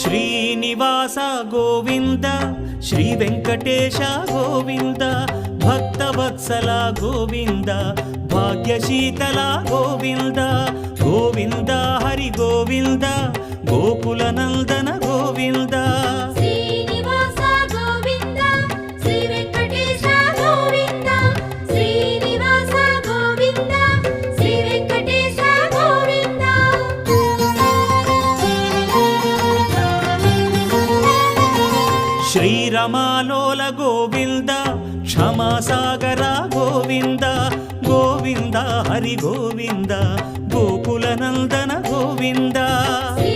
Srinivasa Govinda Shri Venkatesha Govinda Bhaktavatsala Govinda భాగ్యశీతల Govinda Govinda Hari Govinda Gokula Nandana Govinda Srinivasa Govinda Shri Venkatesha Govinda Srinivasa Govinda Shri Venkatesha Govinda శ్రీరమాలోల Govinda క్షమాసాగర Govinda Govinda Hari Govinda Gokula Nandana Govinda Shri